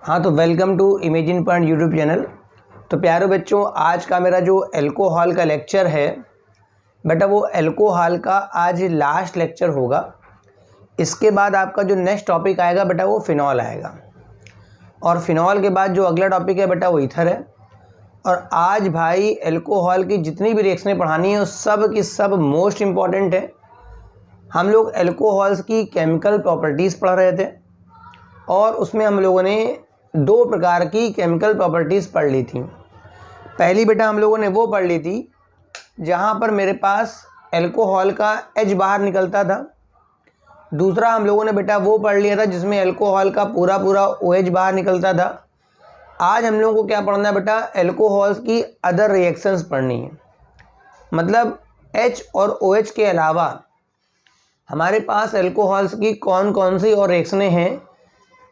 हाँ, तो welcome to imagine point YouTube channel. तो प्यारे बच्चों, आज का मेरा जो एल्कोहल का लेक्चर है बेटा, वो एल्कोहल का आज लास्ट लेक्चर होगा। इसके बाद आपका जो नेक्स्ट टॉपिक आएगा बेटा, वो फिनॉल आएगा। और फिनॉल के बाद जो अगला टॉपिक है बेटा, वो ईथर है। और आज भाई एल्कोहल की जितनी भी रिएक्शनें पढ़ानी है, वो सब की सब मोस्ट इम्पॉर्टेंट है। हम लोग एल्कोहल्स की केमिकल प्रॉपर्टीज़ पढ़ रहे थे और उसमें हम लोगों ने दो प्रकार की केमिकल प्रॉपर्टीज़ पढ़ ली थी। पहली बेटा हम लोगों ने वो पढ़ ली थी जहाँ पर मेरे पास एल्कोहल का H बाहर निकलता था। दूसरा हम लोगों ने बेटा वो पढ़ लिया था जिसमें एल्कोहल का पूरा OH बाहर निकलता था। आज हम लोगों को क्या पढ़ना है बेटा, एल्कोहल्स की अदर रिएक्शंस पढ़नी है। मतलब H और OH के अलावा हमारे पास एल्कोहल्स की कौन कौन सी और रिएक्शनें हैं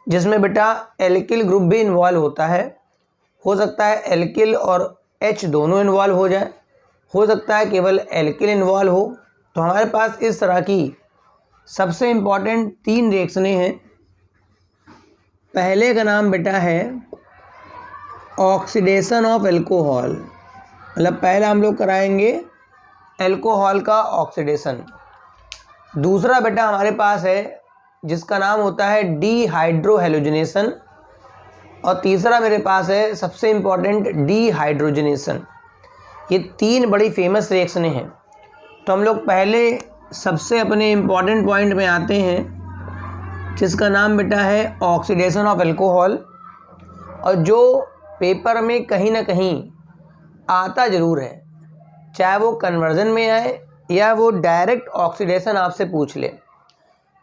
जिसमें बेटा एल्किल ग्रुप भी इन्वॉल्व होता है। हो सकता है एल्किल और H दोनों इन्वॉल्व हो जाए, हो सकता है केवल एल्किल इन्वॉल्व हो। तो हमारे पास इस तरह की सबसे इम्पॉर्टेंट 3 रिएक्शनें हैं। पहले का नाम बेटा है ऑक्सीडेशन ऑफ एल्कोहल। मतलब पहला हम लोग कराएंगे एल्कोहल का ऑक्सीडेशन। दूसरा बेटा हमारे पास है जिसका नाम होता है डीहाइड्रोहेलोजिनेशन। और तीसरा मेरे पास है सबसे इम्पॉर्टेंट डीहाइड्रोजनेशन। ये 3 बड़ी फेमस रिएक्शनें हैं। तो हम लोग पहले सबसे अपने इम्पॉर्टेंट पॉइंट में आते हैं जिसका नाम बेटा है ऑक्सीडेशन ऑफ एल्कोहल। और जो पेपर में कहीं ना कहीं आता ज़रूर है, चाहे वो कन्वर्जन में आए या वो डायरेक्ट ऑक्सीडेशन आपसे पूछ ले।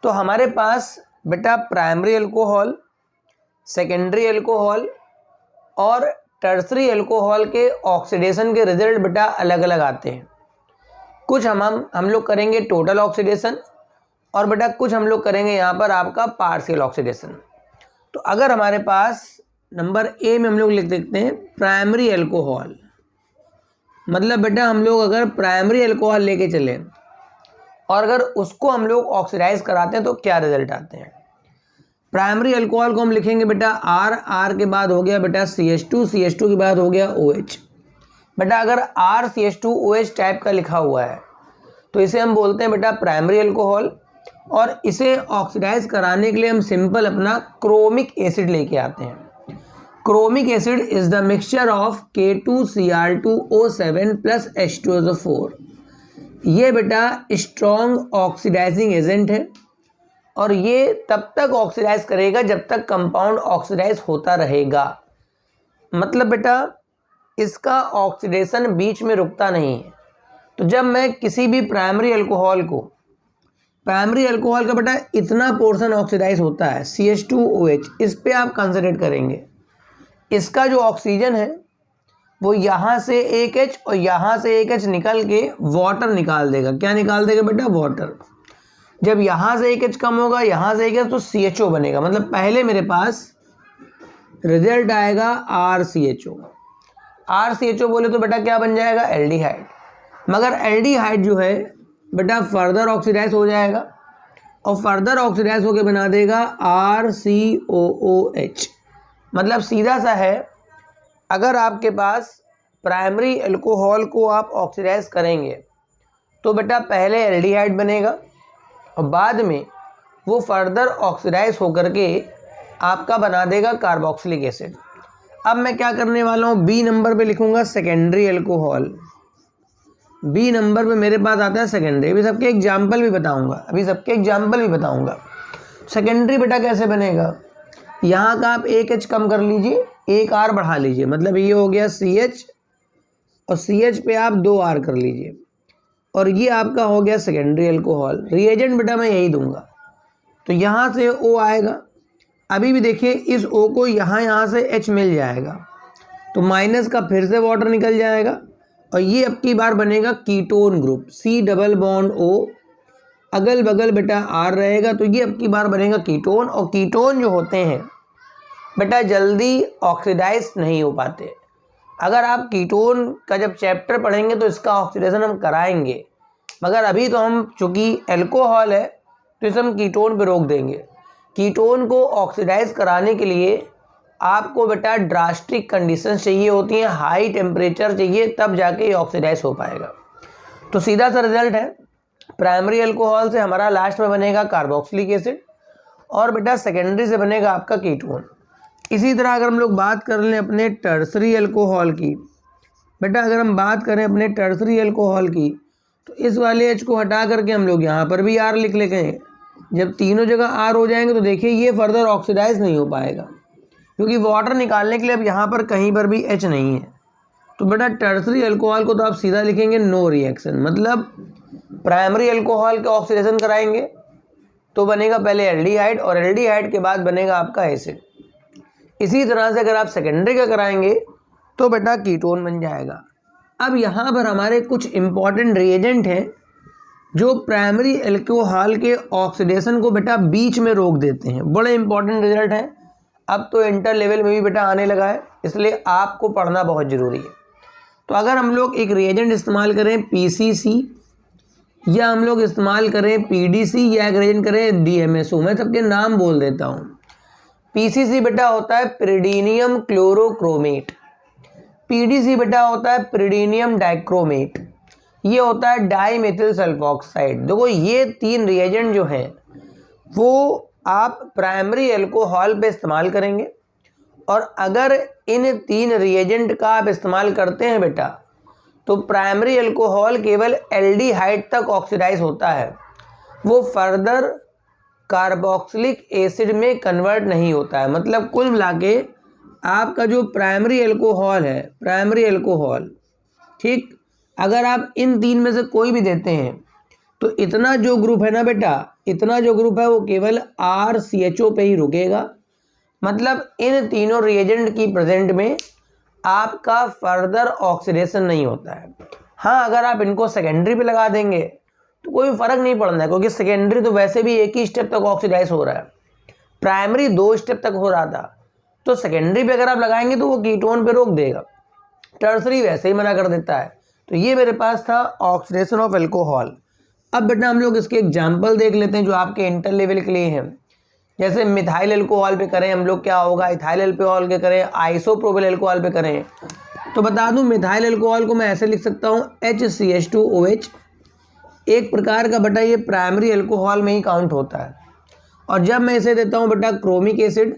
तो हमारे पास बेटा प्राइमरी अल्कोहल, सेकेंडरी अल्कोहल और टर्सरी अल्कोहल के ऑक्सीडेशन के रिजल्ट बेटा अलग अलग आते हैं। कुछ हम लोग करेंगे टोटल ऑक्सीडेशन और बेटा कुछ हम लोग करेंगे यहाँ पर आपका पार्शियल ऑक्सीडेशन। तो अगर हमारे पास नंबर ए में हम लोग लिख देते हैं प्राइमरी अल्कोहल। मतलब बेटा हम लोग अगर प्राइमरी अल्कोहल लेके चलें और अगर उसको हम लोग ऑक्सीडाइज कराते हैं तो क्या रिजल्ट आते हैं। प्राइमरी अल्कोहल को हम लिखेंगे बेटा R के बाद हो गया बेटा CH2 के बाद हो गया OH। बेटा अगर RCH2OH टाइप का लिखा हुआ है तो इसे हम बोलते हैं बेटा प्राइमरी अल्कोहल। और इसे ऑक्सीडाइज कराने के लिए हम सिंपल अपना क्रोमिक एसिड लेके आते हैं। Chromic acid is the mixture of K2Cr2O7 plus H2SO4। ये बेटा स्ट्रॉन्ग ऑक्सीडाइजिंग एजेंट है और ये तब तक ऑक्सीडाइज करेगा जब तक कंपाउंड ऑक्सीडाइज होता रहेगा। मतलब बेटा इसका ऑक्सीडेशन बीच में रुकता नहीं है। तो जब मैं किसी भी प्राइमरी अल्कोहल का बेटा इतना पोर्शन ऑक्सीडाइज होता है CH2OH, इस पे आप कंसंट्रेट करेंगे। इसका जो ऑक्सीजन है वो यहाँ से एक H और यहाँ से एक H निकल के वाटर निकाल देगा। क्या निकाल देगा बेटा? वाटर। जब यहाँ से एक H कम होगा, यहाँ से एक H, तो CHO बनेगा। मतलब पहले मेरे पास रिजल्ट आएगा RCHO बोले तो बेटा क्या बन जाएगा? एल्डिहाइड। मगर एल्डिहाइड जो है बेटा फर्दर ऑक्सीडाइज हो जाएगा और फर्दर ऑक्सीडाइज होकर बना देगा RCOOH। मतलब सीधा सा है, अगर आपके पास प्राइमरी अल्कोहल को आप ऑक्सीडाइज करेंगे तो बेटा पहले एल्डिहाइड बनेगा और बाद में वो फर्दर ऑक्सीडाइज होकर के आपका बना देगा कार्बोक्सिलिक एसिड। अब मैं क्या करने वाला हूँ, बी नंबर पे लिखूँगा सेकेंडरी अल्कोहल। बी नंबर पे मेरे पास आता है सेकेंडरी। अभी सबके एग्जाम्पल भी बताऊँगा। सेकेंडरी बेटा कैसे बनेगा, यहाँ का आप एक H कम कर लीजिए, एक R बढ़ा लीजिए। मतलब ये हो गया CH और CH पे आप 2 R कर लीजिए और ये आपका हो गया सेकेंडरी अल्कोहल। रिएजेंट बेटा मैं यही दूंगा। तो यहाँ से O आएगा। अभी भी देखिए इस O को यहाँ से H मिल जाएगा तो माइनस का फिर से वाटर निकल जाएगा और ये अब की बार बनेगा ketone group C double bond O, अगल बगल बेटा R रहेगा तो ये अब की बार बनेगा कीटोन। और कीटोन जो होते हैं बेटा जल्दी ऑक्सीडाइज नहीं हो पाते। अगर आप कीटोन का जब चैप्टर पढ़ेंगे तो इसका ऑक्सीडेशन हम कराएंगे, मगर अभी तो हम चूँकि एल्कोहल है तो इसे हम कीटोन पे रोक देंगे। कीटोन को ऑक्सीडाइज कराने के लिए आपको बेटा ड्रास्टिक कंडीशंस चाहिए होती हैं, हाई टेम्परेचर चाहिए, तब जाके ये ऑक्सीडाइज हो पाएगा। तो सीधा सा रिजल्ट है, प्राइमरी अल्कोहल से हमारा लास्ट में बनेगा कार्बोक्सिलिक एसिड और बेटा सेकेंडरी से बनेगा आपका कीटोन। इसी तरह अगर हम लोग बात कर लें अपने टर्सरी अल्कोहल की, बेटा अगर हम बात करें अपने टर्सरी अल्कोहल की, तो इस वाले H को हटा करके हम लोग यहाँ पर भी R लिख लेते हैं। जब तीनों जगह R हो जाएंगे तो देखिए ये फर्दर ऑक्सीडाइज नहीं हो पाएगा, क्योंकि वाटर निकालने के लिए अब यहाँ पर कहीं पर भी H नहीं है। तो बेटा टर्सरी अल्कोहल को तो आप सीधा लिखेंगे नो रिएक्शन, मतलब प्राइमरी अल्कोहल के ऑक्सीडेशन कराएंगे तो बनेगा पहले एल्डिहाइड और एल्डिहाइड के बाद बनेगा आपका एसिड। इसी तरह से अगर आप सेकेंडरी का कराएंगे तो बेटा कीटोन बन जाएगा। अब यहाँ पर हमारे कुछ इंपॉर्टेंट रिएजेंट हैं जो प्राइमरी अल्कोहल के ऑक्सीडेशन को बेटा बीच में रोक देते हैं। बड़े इंपॉर्टेंट रिजल्ट हैं, अब तो इंटर लेवल में भी बेटा आने लगा है, इसलिए आपको पढ़ना बहुत ज़रूरी है। तो अगर हम लोग एक रिएजेंट इस्तेमाल करें PCC, या हम लोग इस्तेमाल करें PDC, या एक रिएजेंट करें DMSO, मैं सबके नाम बोल देता हूँ। PCC बेटा होता है पिरिडीनियम क्लोरोक्रोमेट, PDC बेटा होता है पिरिडीनियम डाइक्रोमेट, ये होता है डाईमेथिल सल्फॉक्साइड। देखो ये 3 रिएजेंट जो हैं वो आप प्राइमरी अल्कोहल पे इस्तेमाल करेंगे, और अगर इन 3 रिएजेंट का आप इस्तेमाल करते हैं बेटा तो प्राइमरी अल्कोहल केवल एल्डिहाइड तक ऑक्सीडाइज होता है, वो फर्दर कार्बोक्सिलिक एसिड में कन्वर्ट नहीं होता है। मतलब कुल मिला के आपका जो प्राइमरी अल्कोहल है, प्राइमरी अल्कोहल, ठीक, अगर आप इन 3 में से कोई भी देते हैं तो इतना जो ग्रुप है ना बेटा, इतना जो ग्रुप है वो केवल RCHO पे ही रुकेगा। मतलब इन तीनों रिएजेंट की प्रेजेंट में आपका फर्दर ऑक्सीडेशन नहीं होता है। हाँ, अगर आप इनको सेकेंडरी पे लगा देंगे तो कोई फ़र्क नहीं पड़ना है, क्योंकि सेकेंडरी तो वैसे भी एक ही स्टेप तक ऑक्सीडाइज हो रहा है, प्राइमरी 2 स्टेप तक हो रहा था, तो सेकेंडरी पे अगर आप लगाएंगे तो वो कीटोन पे रोक देगा, टर्सरी वैसे ही मना कर देता है। तो ये मेरे पास था ऑक्सीडेशन ऑफ अल्कोहल। अब बेटा हम लोग इसके एग्जाम्पल देख लेते हैं जो आपके इंटर लेवल के लिए हैं। जैसे मिथाइल अल्कोहल पे करें हम लोग क्या होगा, इथाइल अल्कोहल के करें, आइसोप्रोपिल अल्कोहल पे करें, तो बता दूं मिथाइल अल्कोहल को मैं ऐसे लिख सकता हूँ HCH2OH, एक प्रकार का बेटा ये प्राइमरी अल्कोहल में ही काउंट होता है। और जब मैं इसे देता हूँ बेटा क्रोमिक एसिड,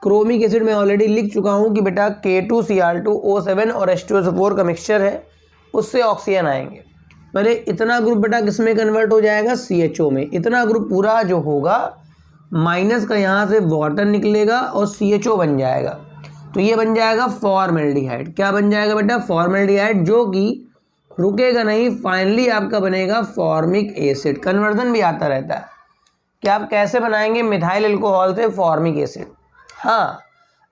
क्रोमिक एसिड मैं ऑलरेडी लिख चुका हूँ कि बेटा K2Cr2O7 और H2SO4 का मिक्सचर है, उससे ऑक्सीजन आएंगे। पहले इतना ग्रुप बेटा किस में कन्वर्ट हो जाएगा, CHO में। इतना ग्रुप पूरा जो होगा माइनस का यहाँ से वाटर निकलेगा और CHO बन जाएगा, तो ये बन जाएगा फॉर्मेल्डिहाइड। क्या बन जाएगा बेटा, फॉर्मेल्डिहाइड, जो कि रुकेगा नहीं, फाइनली आपका बनेगा फॉर्मिक एसिड। कन्वर्जन भी आता रहता है कि आप कैसे बनाएंगे मिथाइल अल्कोहल से फॉर्मिक एसिड। हाँ,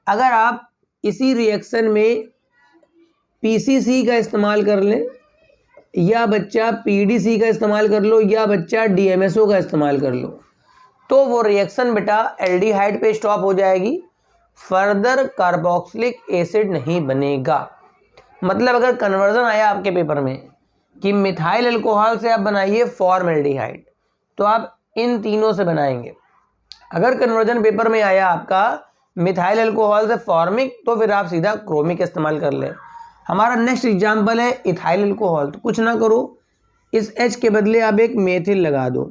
अगर आप इसी रिएक्शन में PCC का इस्तेमाल कर लें, या बच्चा PDC का इस्तेमाल कर लो, या बच्चा DMSO का इस्तेमाल कर लो, तो वो रिएक्शन बेटा एल्डिहाइड पे स्टॉप हो जाएगी, फर्दर कार्बोक्सिलिक एसिड नहीं बनेगा। मतलब अगर कन्वर्जन आया आपके पेपर में कि मिथाइल अल्कोहल से आप बनाइए फॉर्मेल्डिहाइड, तो आप इन तीनों से बनाएंगे। अगर कन्वर्जन पेपर में आया आपका मिथाइल अल्कोहल से फॉर्मिक, तो फिर आप सीधा क्रोमिक इस्तेमाल कर लें। हमारा नेक्स्ट एग्जाम्पल है इथाइल अल्कोहल। तो कुछ ना करो, इस H के बदले आप एक मेथिल लगा दो।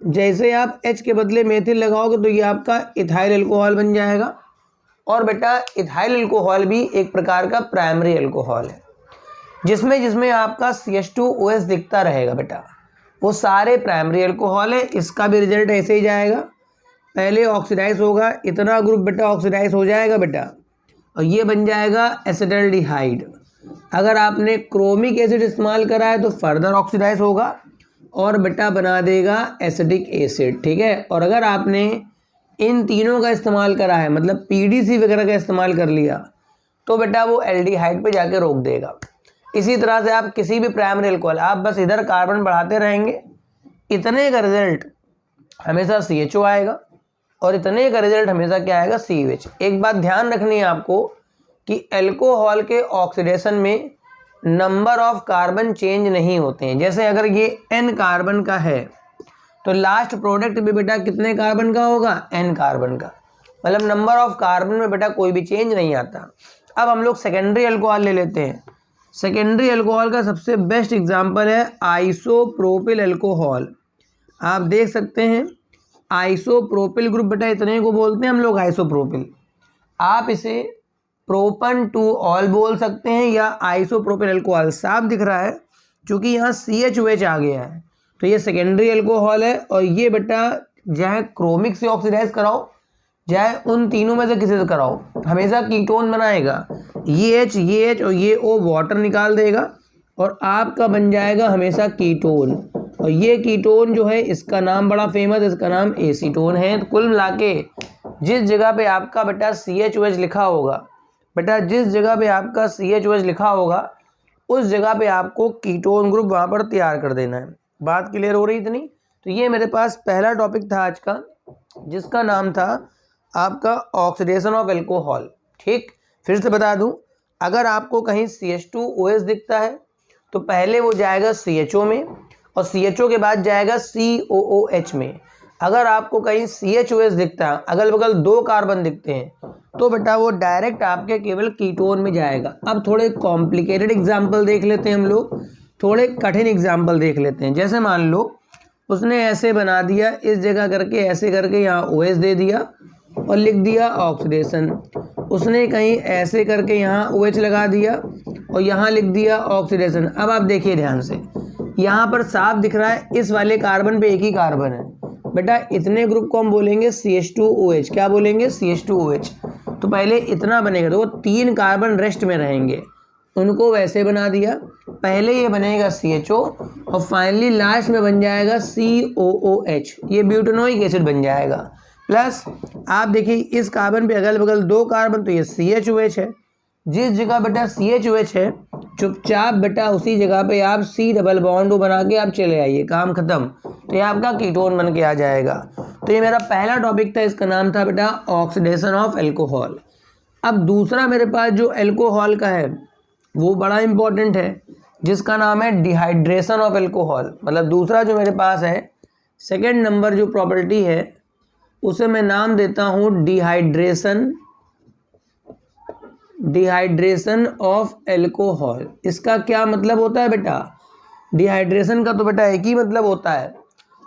जैसे आप H के बदले मेथिल लगाओगे तो ये आपका इथाइल अल्कोहल बन जाएगा। और बेटा इथाइल अल्कोहल भी एक प्रकार का प्राइमरी अल्कोहल है, जिसमें जिसमें आपका CH2OH दिखता रहेगा बेटा, वो सारे प्राइमरी अल्कोहल है। इसका भी रिजल्ट ऐसे ही जाएगा, पहले ऑक्सीडाइज होगा, इतना ग्रुप बेटा ऑक्सीडाइज हो जाएगा बेटा, और ये बन जाएगा एसिटल्डिहाइड। अगर आपने क्रोमिक एसिड इस्तेमाल करा है तो फर्दर ऑक्सीडाइज होगा और बेटा बना देगा एसिडिक एसिड, ठीक है। और अगर आपने इन तीनों का इस्तेमाल करा है, मतलब PDC वगैरह का इस्तेमाल कर लिया, तो बेटा वो एल्डिहाइड पे जाके रोक देगा। इसी तरह से आप किसी भी प्राइमरी अल्कोहल, आप बस इधर कार्बन बढ़ाते रहेंगे, इतने का रिजल्ट हमेशा CHO आएगा और इतने का रिजल्ट हमेशा क्या आएगा, COH। एक बात ध्यान रखनी है आपको कि अल्कोहल के ऑक्सीडेशन में नंबर ऑफ कार्बन चेंज नहीं होते हैं। जैसे अगर ये N कार्बन का है तो लास्ट प्रोडक्ट भी बेटा कितने कार्बन का होगा, N कार्बन का। मतलब नंबर ऑफ कार्बन में बेटा कोई भी चेंज नहीं आता। अब हम लोग सेकेंडरी अल्कोहल ले लेते हैं। सेकेंडरी अल्कोहल का सबसे बेस्ट एग्जांपल है आइसोप्रोपिल अल्कोहल। आप देख सकते हैं आइसोप्रोपिल ग्रुप बेटा इतने को बोलते हैं हम लोग आइसोप्रोपिल। आप इसे प्रोपन टू ऑल बोल सकते हैं या आइसोप्रोपिल अल्कोहल। साफ दिख रहा है क्योंकि यहाँ CH OH आ गया है, तो ये सेकेंडरी अल्कोहल है। और ये बेटा चाहे क्रोमिक से ऑक्सीडाइज कराओ चाहे उन तीनों में से किसी से कराओ, हमेशा कीटोन बनाएगा। ये H और ये O वाटर निकाल देगा और आपका बन जाएगा हमेशा कीटोन। और ये कीटोन जो है इसका नाम बड़ा फेमस, इसका नाम एसीटोन है। तो कुल मिला के जिस जगह पे आपका बेटा CH OH लिखा होगा, बेटा जिस जगह पे आपका CH OH लिखा होगा उस जगह पे आपको कीटोन ग्रुप वहाँ पर तैयार कर देना है। बात क्लियर हो रही इतनी? तो ये मेरे पास पहला टॉपिक था आज का, जिसका नाम था आपका ऑक्सीडेशन ऑफ एल्कोहल। ठीक, फिर से बता दूं, अगर आपको कहीं CH2OH दिखता है तो पहले वो जाएगा CHO में और CHO के बाद जाएगा COOH में। अगर आपको कहीं CHOS दिखता है, अगल बगल 2 कार्बन दिखते हैं, तो बेटा वो डायरेक्ट आपके केवल कीटोन में जाएगा। अब थोड़े कॉम्प्लिकेटेड एग्जाम्पल देख लेते हैं हम लोग, थोड़े कठिन एग्जाम्पल देख लेते हैं। जैसे मान लो उसने ऐसे बना दिया, इस जगह करके ऐसे करके यहाँ OH दे दिया और लिख दिया ऑक्सीडेशन। उसने कहीं ऐसे करके यहाँ OH लगा दिया और यहाँ लिख दिया ऑक्सीडेशन। अब आप देखिए ध्यान से, यहाँ पर साफ दिख रहा है इस वाले कार्बन पे एक ही कार्बन है। बेटा इतने ग्रुप को हम बोलेंगे CH2OH। क्या बोलेंगे? CH2OH। तो पहले इतना बनेगा तो वो 3 कार्बन रेस्ट में रहेंगे, उनको वैसे बना दिया। पहले ये बनेगा CHO और फाइनली लास्ट में बन जाएगा COOH, ये ब्यूटेनोइक एसिड बन जाएगा। प्लस आप देखिए इस कार्बन पे अगल बगल 2 कार्बन, तो ये CHOH है। जिस जगह बेटा CHOH है चुपचाप बेटा उसी जगह पे आप C डबल बॉन्ड बना के आप चले आइए, काम खत्म। तो ये आपका कीटोन बन के आ जाएगा। तो ये मेरा पहला टॉपिक था, इसका नाम था बेटा ऑक्सीडेशन ऑफ एल्कोहल। अब दूसरा मेरे पास जो एल्कोहल का है वो बड़ा इंपॉर्टेंट है, जिसका नाम है डिहाइड्रेशन ऑफ एल्कोहल। मतलब दूसरा जो मेरे पास है, सेकेंड नंबर जो प्रॉपर्टी है उसे मैं नाम देता हूँ डिहाइड्रेशन ऑफ एल्कोहल। इसका क्या मतलब होता है बेटा? डिहाइड्रेशन का तो बेटा एक ही मतलब होता है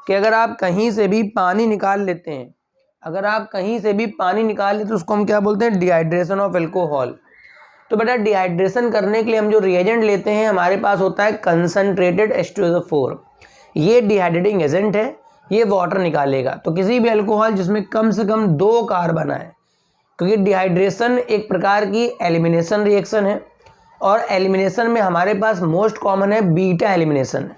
कि अगर आप कहीं से भी पानी निकाल लेते हैं, तो उसको हम क्या बोलते हैं? Dehydration of alcohol. तो बेटा डिहाइड्रेशन करने के लिए हम जो रिएजेंट लेते हैं हमारे पास होता है कंसनट्रेटेड H2SO4। ये डिहाइड्रेटिंग एजेंट है, ये वाटर निकालेगा। तो किसी भी अल्कोहल जिसमें कम से कम 2 कार्बन आए, क्योंकि डिहाइड्रेशन एक प्रकार की एलिमिनेशन रिएक्शन है और एलिमिनेशन में हमारे पास मोस्ट कॉमन है बीटा एलिमिनेशन,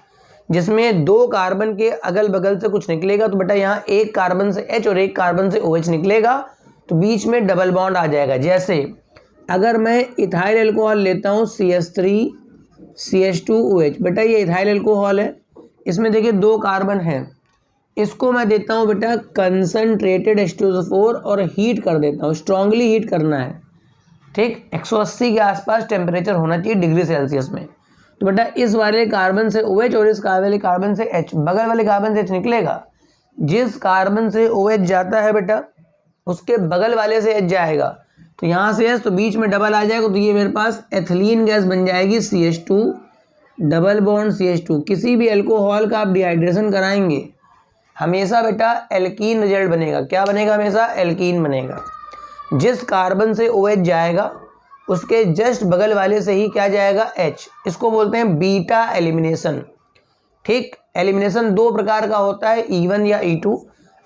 जिसमें 2 कार्बन के अगल बगल से कुछ निकलेगा। तो बेटा यहाँ 1 कार्बन से H और 1 कार्बन से OH निकलेगा, तो बीच में डबल बॉन्ड आ जाएगा। जैसे अगर मैं इथाइल अल्कोहल लेता हूँ CH3CH2OH, बेटा ये इथाइल अल्कोहल है, इसमें देखिए 2 कार्बन है। इसको मैं देता हूँ बेटा कंसनट्रेटेड H2SO4 और हीट कर देता हूँ, स्ट्रांगली हीट करना है। ठीक, 180 के आसपास टेम्परेचर होना चाहिए डिग्री सेल्सियस में। तो बेटा इस वाले कार्बन से OH और इस वाले कार्बन से H, बगल वाले कार्बन से H निकलेगा। जिस कार्बन से OH जाता है बेटा उसके बगल वाले से H जाएगा, तो यहाँ से H, तो बीच में डबल आ जाएगा। तो ये मेरे पास एथिलीन गैस बन जाएगी CH2 डबल बॉन्ड CH2। किसी भी अल्कोहल का आप डिहाइड्रेशन कराएंगे हमेशा बेटा एल्कीन रिजल्ट बनेगा। क्या बनेगा? हमेशा एल्कीन बनेगा। जिस कार्बन से OH जाएगा उसके जस्ट बगल वाले से ही क्या जाएगा? H। इसको बोलते हैं बीटा एलिमिनेशन। ठीक, एलिमिनेशन 2 प्रकार का होता है, E1 या E2।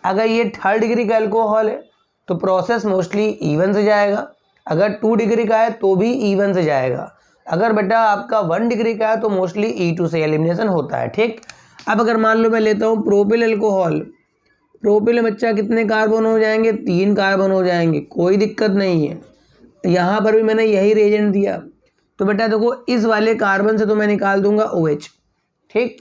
अगर ये 3rd डिग्री का अल्कोहल है तो प्रोसेस मोस्टली E1 से जाएगा, अगर 2 डिग्री का है तो भी E1 से जाएगा, अगर बेटा आपका 1 डिग्री का है तो मोस्टली E2 से एलिमिनेशन होता है। ठीक, अब अगर मान लो मैं लेता हूँ प्रोपिल अल्कोहल, प्रोपिल में बच्चा कितने कार्बन हो जाएंगे? 3 कार्बन हो जाएंगे, कोई दिक्कत नहीं है। यहाँ पर भी मैंने यही रिएजेंट दिया, तो बेटा देखो इस वाले कार्बन से तो मैं निकाल दूंगा OH। ठीक,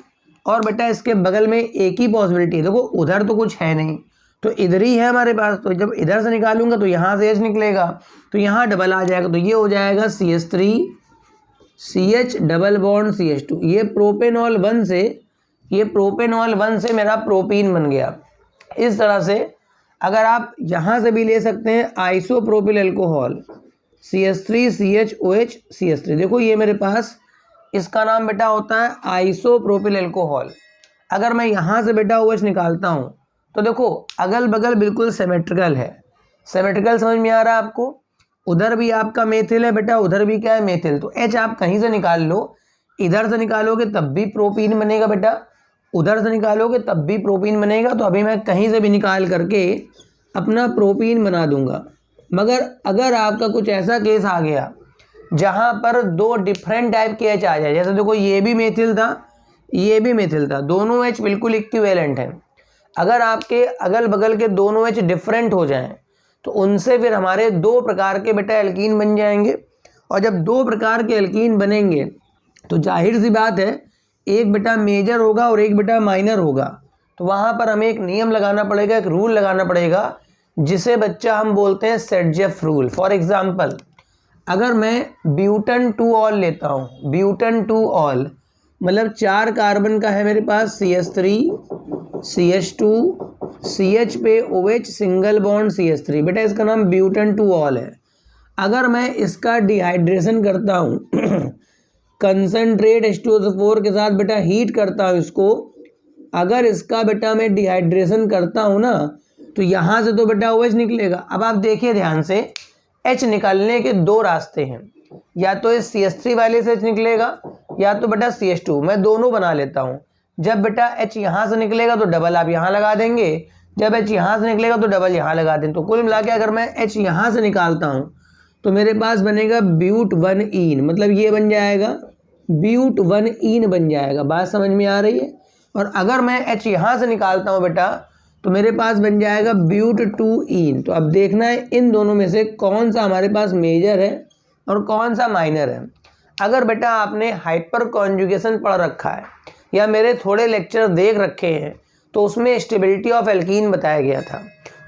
और बेटा इसके बगल में एक ही पॉसिबिलिटी है, देखो उधर तो कुछ है नहीं तो इधर ही है हमारे पास, तो जब इधर से निकालूंगा तो यहाँ से H निकलेगा, तो यहाँ डबल आ जाएगा, तो ये हो जाएगा CH3CH डबल बॉन्ड CH2। ये प्रोपेनॉल 1 से मेरा प्रोपीन बन गया। इस तरह से अगर आप यहाँ से भी ले सकते हैं आइसोप्रोपिल अल्कोहल CH3CHOH CH3। देखो ये मेरे पास इसका नाम बेटा होता है आइसोप्रोपिल अल्कोहल। अगर मैं यहाँ से बेटा OH निकालता हूँ तो देखो अगल बगल बिल्कुल सिमेट्रिकल है। सिमेट्रिकल समझ में आ रहा है आपको? उधर भी आपका मेथिल है बेटा, उधर भी क्या है मेथिल। तो H आप कहीं से निकाल लो, इधर से निकालोगे तब भी प्रोपीन बनेगा बेटा, उधर से निकालोगे तब भी प्रोपीन बनेगा। तो अभी मैं कहीं से भी निकाल करके अपना प्रोपीन बना दूंगा। मगर अगर आपका कुछ ऐसा केस आ गया जहाँ पर दो डिफरेंट टाइप के H आ जाए, जैसे देखो ये भी मेथिल था, ये भी मेथिल था, दोनों H बिल्कुल इक्विवेलेंट हैं। अगर आपके अगल बगल के दोनों H डिफरेंट हो जाएं तो उनसे फिर हमारे दो प्रकार के बेटा एल्कीन बन जाएंगे। और जब दो प्रकार के एल्कीन बनेंगे तो जाहिर सी बात है एक बेटा मेजर होगा और एक बेटा माइनर होगा। तो वहाँ पर हमें एक नियम लगाना पड़ेगा, एक रूल लगाना पड़ेगा, जिसे बच्चा हम बोलते हैं सेट-जेफ रूल। फॉर एग्जांपल अगर मैं ब्यूटन 2 ऑल लेता हूँ, ब्यूटन 2 ऑल मतलब 4 कार्बन का है मेरे पास CH3 CH2 CH पे OH सिंगल बॉन्ड CH3, बेटा इसका नाम ब्यूटन 2 ऑल है। अगर मैं इसका डिहाइड्रेशन करता हूँ कंसनट्रेट H2SO4 के साथ बेटा हीट करता हूँ इसको, अगर इसका बेटा मैं डिहाइड्रेशन करता हूँ ना तो यहाँ से तो बेटा OH निकलेगा। अब आप देखिए ध्यान से, H निकालने के दो रास्ते हैं, या तो इस CH3 वाले से H निकलेगा या तो बेटा CH2। मैं दोनों बना लेता हूँ। जब बेटा H यहाँ से निकलेगा तो डबल आप यहाँ लगा देंगे, जब H यहाँ से निकलेगा तो डबल यहाँ लगा दें। तो कुल मिला के अगर मैं H यहाँ से निकालता हूँ तो मेरे पास बनेगा ब्यूट 1 ईन, मतलब ये बन जाएगा ब्यूट 1 ईन बन जाएगा। बात समझ में आ रही है? और अगर मैं H यहाँ से निकालता हूँ बेटा तो मेरे पास बन जाएगा ब्यूट 2 ईन। तो अब देखना है इन दोनों में से कौन सा हमारे पास मेजर है और कौन सा माइनर है। अगर बेटा आपने हाइपर कॉन्जुगेशन पढ़ रखा है या मेरे थोड़े लेक्चर देख रखे हैं तो उसमें स्टेबिलिटी ऑफ एल्कीन बताया गया था।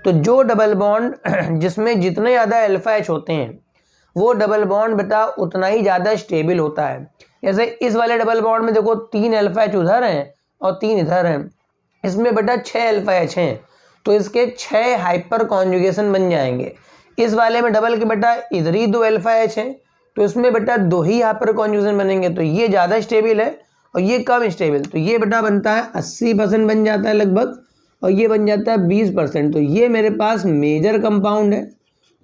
तो जो डबल बॉन्ड जिसमें जितने ज़्यादा अल्फा H होते हैं वो डबल बॉन्ड बेटा उतना ही ज़्यादा स्टेबल होता है। जैसे इस वाले डबल बॉन्ड में देखो 3 अल्फा H उधर हैं और 3 इधर हैं, इसमें बेटा 6 अल्फा H हैं, तो इसके 6 हाइपर कॉन्जुगेशन बन जाएंगे। इस वाले में डबल के बेटा इधर ही 2 अल्फा H हैं, तो इसमें बेटा 2 ही हाइपर कॉन्जुगेशन बनेंगे। तो ये ज़्यादा स्टेबल है और ये कम स्टेबल। तो ये बेटा बनता है 80% बन जाता है लगभग, और ये बन जाता है 20%। तो ये मेरे पास मेजर कंपाउंड है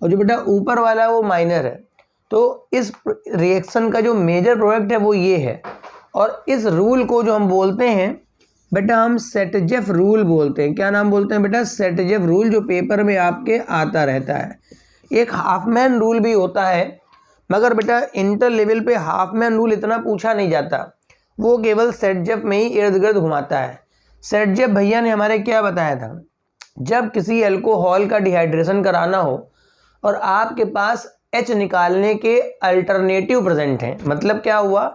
और जो बेटा ऊपर वाला है वो माइनर है। तो इस रिएक्शन का जो मेजर प्रोडक्ट है वो ये है। और इस रूल को जो हम बोलते हैं बेटा हम सेट-जेफ रूल बोलते हैं। क्या नाम बोलते हैं बेटा? सेट-जेफ रूल, जो पेपर में आपके आता रहता है। एक हाफमैन रूल भी होता है, मगर बेटा इंटर लेवल पे हाफमैन रूल इतना पूछा नहीं जाता, वो केवल सेट-जेफ में ही इर्द गिर्द घुमाता है। सेट-जेफ भैया ने हमारे क्या बताया था, जब किसी अल्कोहल का डिहाइड्रेशन कराना हो और आपके पास H निकालने के अल्टरनेटिव प्रेजेंट हैं, मतलब क्या हुआ,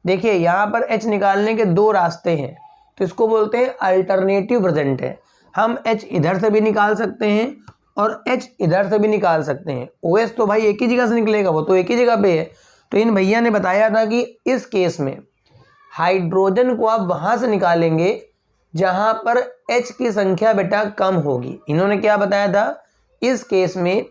देखिए यहाँ पर H निकालने के दो रास्ते हैं, तो इसको बोलते हैं अल्टरनेटिव प्रेजेंट है। हम H इधर से भी निकाल सकते हैं और H इधर से भी निकाल सकते हैं। OH तो भाई एक ही जगह से निकलेगा, वो तो एक ही जगह पे है। तो इन भैया ने बताया था कि इस केस में हाइड्रोजन को आप वहाँ से निकालेंगे जहाँ पर H की संख्या बेटा कम होगी। इन्होंने क्या बताया था, इस केस में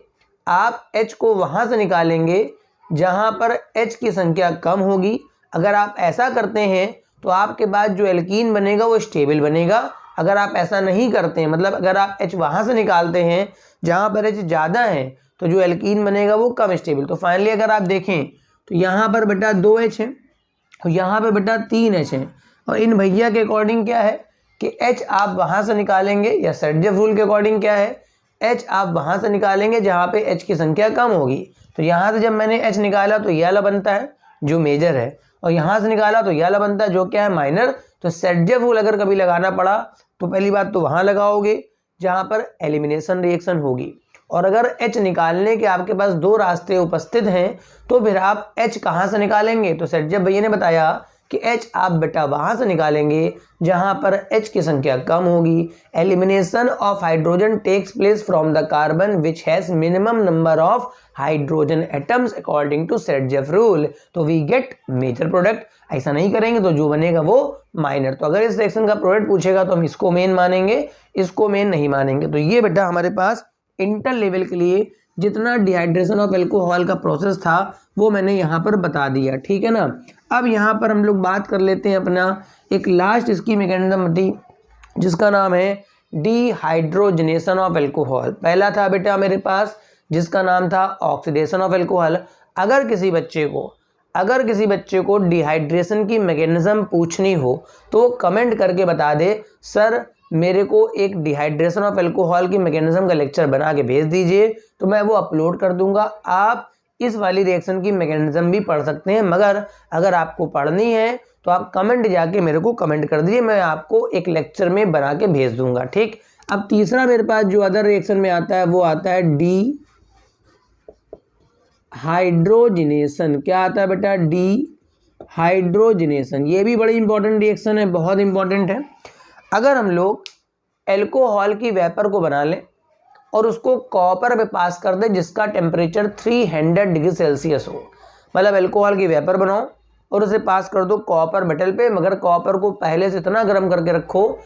आप H को वहाँ से निकालेंगे जहाँ पर H की संख्या कम होगी। अगर आप ऐसा करते हैं तो आपके पास जो एल्कीन बनेगा वो स्टेबल बनेगा। अगर आप ऐसा नहीं करते हैं, मतलब अगर आप H वहाँ से निकालते हैं जहाँ पर H ज़्यादा है, तो जो एल्कीन बनेगा वो कम स्टेबल। तो फाइनली अगर आप देखें तो यहाँ पर बेटा 2H है और यहाँ पर बेटा 3H है। और इन भैया के अकॉर्डिंग क्या है कि H आप वहाँ से निकालेंगे, या सेट-जेफ रूल के अकॉर्डिंग क्या है, H आप वहाँ से निकालेंगे जहाँ पे H की संख्या कम होगी। तो यहाँ से जब मैंने H निकाला तो ये वाला बनता है जो मेजर है, और यहाँ से निकाला तो ये वाला बनता है जो क्या है माइनर। तो सेट-जेफ रूल अगर कभी लगाना पड़ा तो पहली बात तो वहाँ लगाओगे जहाँ पर एलिमिनेशन रिएक्शन होगी, और अगर H निकालने के आपके पास दो रास्ते उपस्थित हैं तो फिर आप H कहाँ से निकालेंगे। तो सेट-जेफ भैया ने बताया कि H आप बेटा वहाँ से निकालेंगे जहाँ पर H की संख्या कम होगी। Elimination of hydrogen takes place from the carbon which has minimum number of hydrogen atoms according to Saytzeff rule, तो वी गेट मेजर प्रोडक्ट। ऐसा नहीं करेंगे तो जो बनेगा वो माइनर। तो अगर इस रिएक्शन का प्रोडक्ट पूछेगा तो हम इसको मेन मानेंगे, इसको मेन नहीं मानेंगे। तो ये बेटा हमारे पास इंटर लेवल के लिए जितना डिहाइड्रेशन ऑफ एल्कोहल का प्रोसेस था वो मैंने यहाँ पर बता दिया, ठीक है ना। अब यहाँ पर हम लोग बात कर लेते हैं अपना एक लास्ट इसकी मैकेनिज्म थी जिसका नाम है डिहाइड्रोजनेशन ऑफ एल्कोहल। पहला था बेटा मेरे पास जिसका नाम था ऑक्सीडेशन ऑफ एल्कोहल। अगर किसी बच्चे को डिहाइड्रेशन की मैकेनिज्म पूछनी हो तो कमेंट करके बता दे सर मेरे को एक डिहाइड्रेशन ऑफ एल्कोहल की मैकेनिज्म का लेक्चर बना के भेज दीजिए, तो मैं वो अपलोड कर दूंगा। आप इस वाली रिएक्शन की मैकेनिज्म भी पढ़ सकते हैं, मगर अगर आपको पढ़नी है तो आप कमेंट जाके मेरे को कमेंट कर दीजिए, मैं आपको एक लेक्चर में बना के भेज दूंगा, ठीक। अब तीसरा मेरे पास जो अदर रिएक्शन में आता है वो आता है डी हाइड्रोजिनेशन। क्या आता है बेटा? D hydrogenation. ये भी बड़ी इंपॉर्टेंट रिएक्शन है, बहुत इंपॉर्टेंट है। अगर हम लोग एल्कोहल की वेपर को बना लें और उसको कॉपर पे पास कर दें जिसका टेम्परेचर 300 डिग्री सेल्सियस हो, मतलब एल्कोहल की वेपर बनाओ और उसे पास कर दो कॉपर मेटल पे, मगर कॉपर को पहले से इतना गर्म करके रखो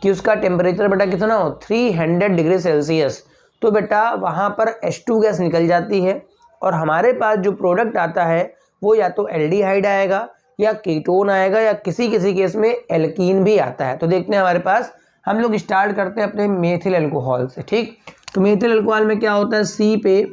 कि उसका टेम्परेचर बेटा कितना हो 300 डिग्री सेल्सियस, तो बेटा वहाँ पर H2 गैस निकल जाती है और हमारे पास जो प्रोडक्ट आता है वो या तो एल्डिहाइड आएगा या कीटोन आएगा या किसी केस में एल्कीन भी आता है। तो देखते हैं हमारे पास, हम लोग स्टार्ट करते हैं अपने मेथिल एल्कोहल से, ठीक। तो मेथिल एल्कोहल में क्या होता है, सी पे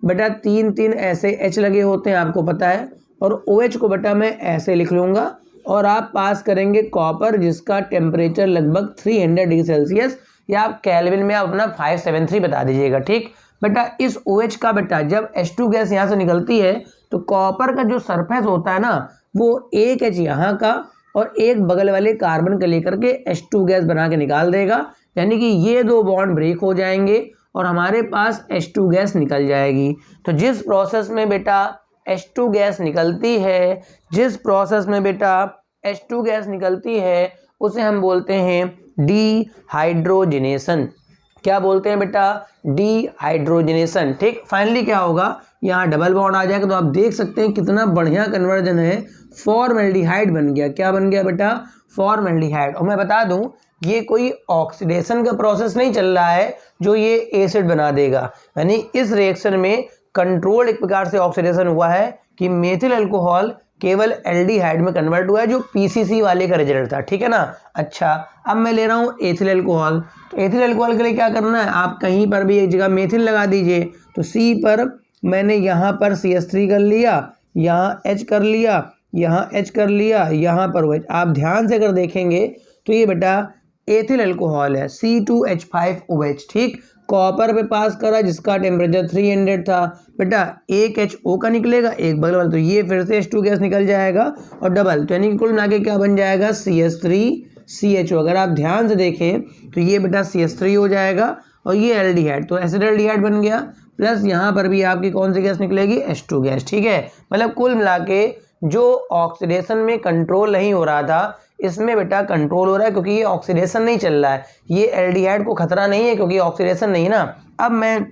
बेटा 3 ऐसे H लगे होते हैं आपको पता है, और OH को बेटा मैं ऐसे लिख लूँगा और आप पास करेंगे कॉपर जिसका टेम्परेचर लगभग 300 डिग्री सेल्सियस, या आप केल्विन में आप अपना 573 बता दीजिएगा, ठीक। बेटा इस OH का बेटा जब H2 गैस यहाँ से निकलती है तो कॉपर का जो सरफेस होता है ना वो एक H यहाँ का और एक बगल वाले कार्बन के लेकर के H2 गैस बना के निकाल देगा, यानी कि ये दो बॉन्ड ब्रेक हो जाएंगे और हमारे पास H2 गैस निकल जाएगी। तो जिस प्रोसेस में बेटा H2 गैस निकलती है, उसे हम बोलते हैं डिहाइड्रोजनेशन। क्या बोलते हैं बेटा? डिहाइड्रोजनेशन, ठीक। फाइनली क्या होगा, यहाँ डबल बॉन्ड आ जाएगा, तो आप देख सकते हैं कितना बढ़िया कन्वर्जन है, फॉर्मल्डिहाइड बन गया। क्या बन गया बेटा? फॉर्मल्डिहाइड। और मैं बता दूं ये कोई ऑक्सीडेशन का प्रोसेस नहीं चल रहा है जो ये एसिड बना देगा, यानी इस रिएक्शन में कंट्रोल्ड एक प्रकार से ऑक्सीडेशन हुआ है कि मेथिल अल्कोहल केवल एल्डिहाइड में कन्वर्ट हुआ है, जो पीसीसी वाले का रिजल्ट था, ठीक है ना। अच्छा, अब मैं ले रहा हूँ एथिल अल्कोहल। तो एथिल अल्कोहल के लिए क्या करना है, आप कहीं पर भी एक जगह मेथिल लगा दीजिए। तो सी पर मैंने यहाँ पर CH3 कर लिया, यहाँ H कर लिया, यहाँ H कर लिया, यहाँ पर OH। आप ध्यान से अगर देखेंगे तो ये बेटा एथिल अल्कोहल है, C2H5OH, ठीक। कॉपर पे पास करा जिसका टेम्परेचर 300 था, बेटा एक HO का निकलेगा, एक बगल वाला, तो ये फिर से H2 गैस निकल जाएगा और डबल, तो यानी कि कुल मिला के क्या बन जाएगा, CH3CHO। अगर आप ध्यान से देखें तो ये बेटा CH3 हो जाएगा और ये एल्डिहाइड, तो एसिडल्डिहाइड बन गया, प्लस यहाँ पर भी आपकी कौन सी गैस निकलेगी, H2 गैस, ठीक है। मतलब कुल मिला के जो ऑक्सीडेशन में कंट्रोल नहीं हो रहा था इसमें बेटा कंट्रोल हो रहा है, क्योंकि ये ऑक्सीडेशन नहीं चल रहा है, ये एल्डिहाइड को खतरा नहीं है क्योंकि ऑक्सीडेशन नहीं ना। अब मैं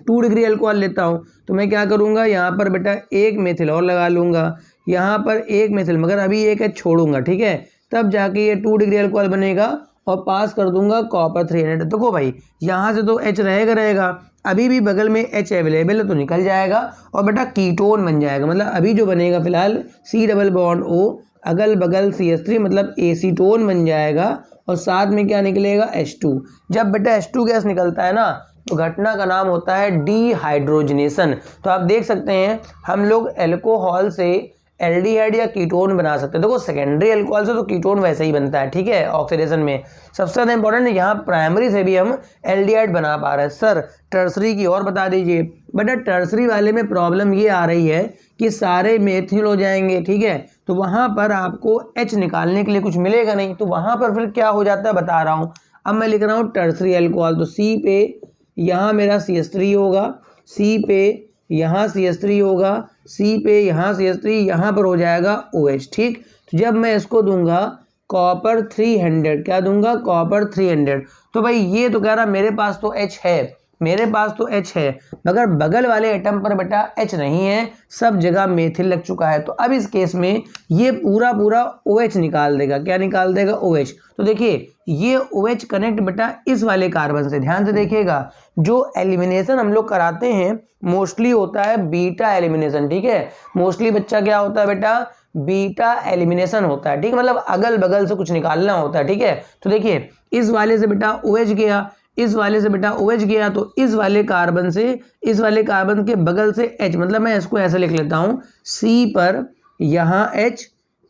2 डिग्री अल्कोहल लेता हूँ तो मैं क्या करूँगा, यहाँ पर बेटा एक मेथिल और लगा लूँगा, यहाँ पर एक मेथिल, मगर अभी एक H छोड़ूंगा, ठीक है, तब जाके ये 2 डिग्री अल्कोहल बनेगा और पास कर दूंगा कॉपर 300। देखो भाई यहाँ से तो H रहेगा, अभी भी बगल में H अवेलेबल है तो निकल जाएगा और बेटा कीटोन बन जाएगा। मतलब अभी जो बनेगा फिलहाल C डबल बॉन्ड O, अगल बगल CH3, मतलब एसीटोन बन जाएगा और साथ में क्या निकलेगा, H2। जब बेटा H2 गैस निकलता है ना तो घटना का नाम होता है डिहाइड्रोजनेशन। तो आप देख सकते हैं हम लोग एल्कोहल से एल्डिहाइड या कीटोन बना सकते हैं। देखो सेकेंडरी अल्कोहल से तो कीटोन वैसे ही बनता है, ठीक है, ऑक्सीडेशन में। सबसे ज़्यादा इंपॉर्टेंट यहाँ प्राइमरी से भी हम एल्डिहाइड बना पा रहे हैं। सर टर्सरी की और बता दीजिए। बेटा टर्सरी वाले में प्रॉब्लम ये आ रही है कि सारे मेथिल हो जाएंगे, ठीक है, तो वहाँ पर आपको H निकालने के लिए कुछ मिलेगा नहीं, तो वहाँ पर फिर क्या हो जाता है बता रहा हूँ। अब मैं लिख रहा हूँ टर्सरी अल्कोहल, तो C पे यहाँ मेरा CH3 होगा, C पे यहाँ CH3 होगा, C पे यहाँ CH3, यहाँ पर हो जाएगा OH। ठीक, तो जब मैं इसको दूंगा कॉपर 300, क्या दूंगा, कॉपर 300, तो भाई ये तो कह रहा मेरे पास तो H है, मेरे पास तो H है, मगर बगल वाले एटम पर बेटा H नहीं है, सब जगह मेथिल लग चुका है। तो अब इस केस में ये पूरा पूरा OH निकाल देगा, क्या निकाल देगा, OH। तो देखिए ये OH कनेक्ट बेटा इस वाले कार्बन से, ध्यान से देखिएगा, जो एलिमिनेशन हम लोग कराते हैं मोस्टली होता है बीटा एलिमिनेशन। ठीक है, मोस्टली बच्चा क्या होता है बेटा, बीटा एलिमिनेशन होता है। ठीक है, मतलब अगल बगल से कुछ निकालना होता है। ठीक है, तो देखिए इस वाले से बेटा OH गया, इस वाले से बेटा OH गया, तो इस वाले कार्बन से, इस वाले कार्बन के बगल से H, मतलब मैं इसको ऐसे लिख लेता हूँ, C पर यहाँ H,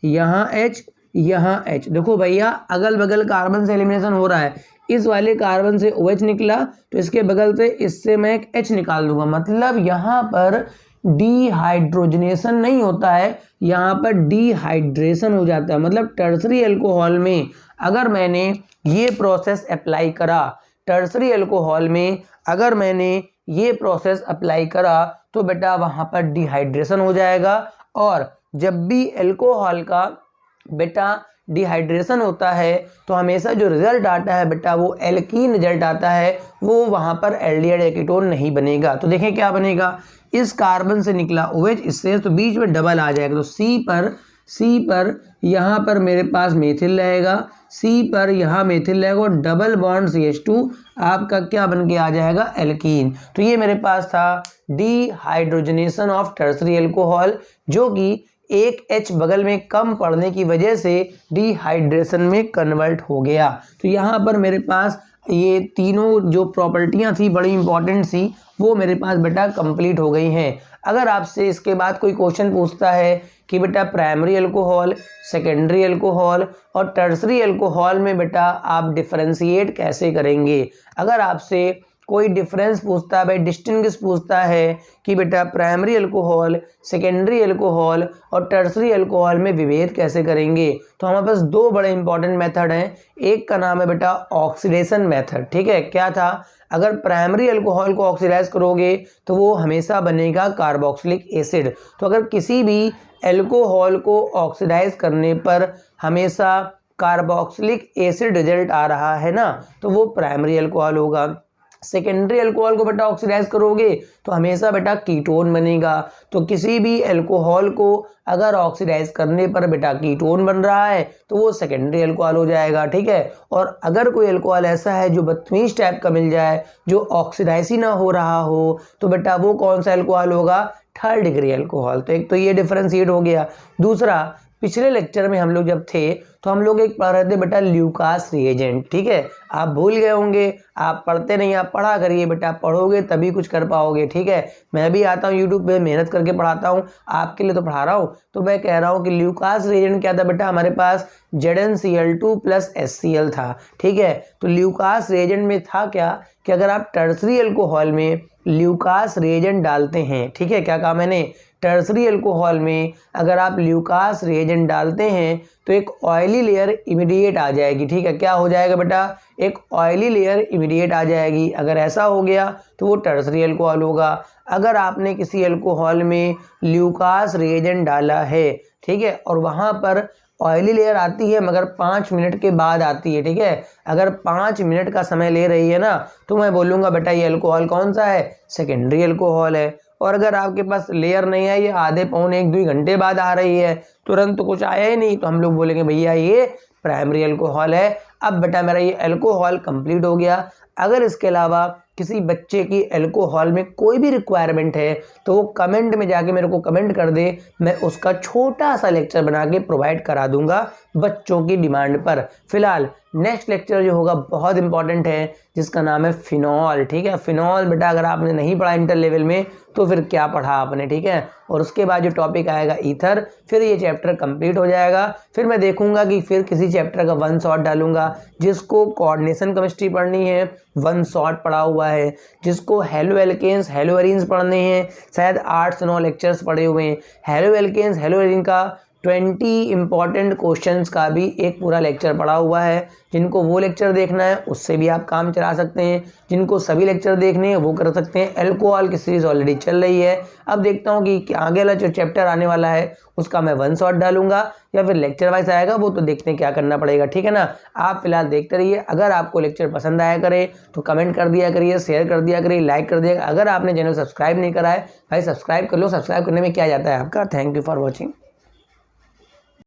यहाँ H, यहाँ H। देखो भैया अगल बगल कार्बन से एलिमिनेशन हो रहा है, इस वाले कार्बन से OH निकला, तो इसके बगल से इससे मैं एक H निकाल दूंगा, मतलब यहाँ पर डिहाइड्रोजनेशन नहीं होता है, यहाँ पर डिहाइड्रेशन हो जाता है। मतलब टर्सरी अल्कोहल में अगर मैंने ये प्रोसेस अप्लाई करा, टर्सरी अल्कोहल में अगर मैंने ये प्रोसेस अप्लाई करा, तो बेटा वहाँ पर डिहाइड्रेशन हो जाएगा। और जब भी अल्कोहल का बेटा डिहाइड्रेशन होता है तो हमेशा जो रिजल्ट आता है बेटा वो एल्कीन रिजल्ट आता है, वो वहाँ पर एल्डिहाइड कीटोन नहीं बनेगा। तो देखें क्या बनेगा, इस कार्बन से निकला OH इससे, तो बीच में डबल आ जाएगा, तो C पर यहाँ पर मेरे पास मेथिल रहेगा, C पर यहाँ मेथिल रहेगा, और डबल बॉन्ड CH2 आपका क्या बन के आ जाएगा, एल्कीन। तो ये मेरे पास था डिहाइड्रोजनेशन ऑफ टर्सरी अल्कोहल, जो कि एक H बगल में कम पड़ने की वजह से डिहाइड्रेशन में कन्वर्ट हो गया। तो यहाँ पर मेरे पास ये तीनों जो प्रॉपर्टियाँ थी बड़ी इंपॉर्टेंट सी, वो मेरे पास बेटा कंप्लीट हो गई हैं। अगर आपसे इसके बाद कोई क्वेश्चन पूछता है कि बेटा प्राइमरी अल्कोहल, सेकेंडरी अल्कोहल और टर्सरी अल्कोहल में बेटा आप डिफरेंशिएट कैसे करेंगे, अगर आपसे कोई डिफरेंस पूछता है, भाई डिस्टिंग्विश पूछता है कि बेटा प्राइमरी अल्कोहल, सेकेंडरी अल्कोहल और टर्सरी अल्कोहल में विभेद कैसे करेंगे, तो हमारे पास दो बड़े इंपॉर्टेंट मेथड हैं। एक का नाम है बेटा ऑक्सीडेशन मेथड। ठीक है, क्या था, अगर प्राइमरी अल्कोहल को ऑक्सीडाइज करोगे तो वो हमेशा बनेगा कार्बोक्सिलिक एसिड। तो अगर किसी भी अल्कोहल को ऑक्सीडाइज करने पर हमेशा कार्बोक्सिलिक एसिड रिजल्ट आ रहा है ना, तो वो प्राइमरी अल्कोहल होगा। सेकेंडरी अल्कोहल को बेटा ऑक्सीडाइज करोगे तो हमेशा बेटा कीटोन बनेगा। तो किसी भी अल्कोहल को अगर ऑक्सीडाइज करने पर बेटा कीटोन बन रहा है तो वो सेकेंडरी अल्कोहल हो जाएगा। ठीक है, और अगर कोई अल्कोहल ऐसा है जो बदतमीज टाइप का मिल जाए, जो ऑक्सीडाइज ही ना हो रहा हो, तो बेटा वो कौन सा अल्कोहल होगा, थर्ड डिग्री अल्कोहल। तो एक तो ये डिफरेंशिएट हो गया। दूसरा, पिछले लेक्चर में हम लोग जब थे तो हम लोग एक पढ़ रहे थे बेटा ल्यूकास रिएजेंट। ठीक है, आप भूल गए होंगे, आप पढ़ते नहीं, आप पढ़ा करिए बेटा, पढ़ोगे तभी कुछ कर पाओगे। ठीक है, मैं भी आता हूँ यूट्यूब पे, मेहनत करके पढ़ाता हूँ, आपके लिए तो पढ़ा रहा हूँ। तो मैं कह रहा हूँ कि ल्यूकास रिएजेंट क्या था बेटा, हमारे पास ZnCl2 + HCl था। ठीक है, तो ल्यूकास रिएजेंट में था क्या कि अगर आप टर्सरी अल्कोहल में ल्यूकास रिएजेंट डालते हैं, ठीक है, क्या कहा मैंने, टर्सरी अल्कोहल में अगर आप ल्यूकास रिएजेंट डालते हैं तो एक ऑयली लेयर इमीडिएट आ जाएगी। ठीक है, क्या हो जाएगा बेटा, एक ऑयली लेयर इमीडिएट आ जाएगी। अगर ऐसा हो गया तो वो टर्सरी अल्कोहल होगा। अगर आपने किसी अल्कोहल में ल्यूकास रिएजेंट डाला है, ठीक है, और वहाँ पर ऑयली लेयर आती है मगर 5 मिनट के बाद आती है, ठीक है, अगर 5 मिनट का समय ले रही है ना, तो मैं बोलूँगा बेटा ये अल्कोहल कौन सा है, सेकेंडरी अल्कोहल है। और अगर आपके पास लेयर नहीं है, ये आधे पौने 1-2 घंटे बाद आ रही है, तुरंत तो कुछ आया ही नहीं, तो हम लोग बोलेंगे भैया ये प्राइमरी अल्कोहल है। अब बेटा मेरा ये अल्कोहल कंप्लीट हो गया। अगर इसके अलावा किसी बच्चे की अल्कोहल में कोई भी रिक्वायरमेंट है तो वो कमेंट में जाके मेरे को कमेंट कर दे, मैं उसका छोटा सा लेक्चर बना के प्रोवाइड करा दूंगा बच्चों की डिमांड पर। फिलहाल नेक्स्ट लेक्चर जो होगा बहुत इंपॉर्टेंट है, जिसका नाम है फिनॉल। ठीक है, फिनॉल बेटा अगर आपने नहीं पढ़ा इंटर लेवल में तो फिर क्या पढ़ा आपने। ठीक है, और उसके बाद जो टॉपिक आएगा ईथर, फिर ये चैप्टर कंप्लीट हो जाएगा। फिर मैं देखूंगा कि फिर किसी चैप्टर का 1 शॉट डालूंगा। जिसको कोऑर्डिनेशन केमिस्ट्री पढ़नी है 1 शॉट पढ़ा हुआ है, जिसको हेलो एल्केन्स हेलो एरीन्स पढ़ने हैं शायद 8 से 9 लेक्चर्स पढ़े हुए हैं। हेलो एल्केन्स हेलो एरीन का 20 इम्पॉर्टेंट क्वेश्चंस का भी एक पूरा लेक्चर पड़ा हुआ है। जिनको वो लेक्चर देखना है उससे भी आप काम चला सकते हैं, जिनको सभी लेक्चर देखने हैं वो कर सकते हैं। अल्कोहल की सीरीज़ ऑलरेडी चल रही है। अब देखता हूँ कि आगे वाला जो चैप्टर आने वाला है उसका मैं वन शॉट डालूंगा या फिर लेक्चर वाइज आएगा, वो तो देखते हैं क्या करना पड़ेगा, ठीक है ना। आप फिलहाल देखते रहिए। अगर आपको लेक्चर पसंद आया करे तो कमेंट कर दिया करिए, शेयर कर दिया करिए, लाइक कर दिया। अगर आपने चैनल सब्सक्राइब नहीं करा है भाई सब्सक्राइब कर लो। सब्सक्राइब करने में क्या जाता है आपका। Thank you for watching.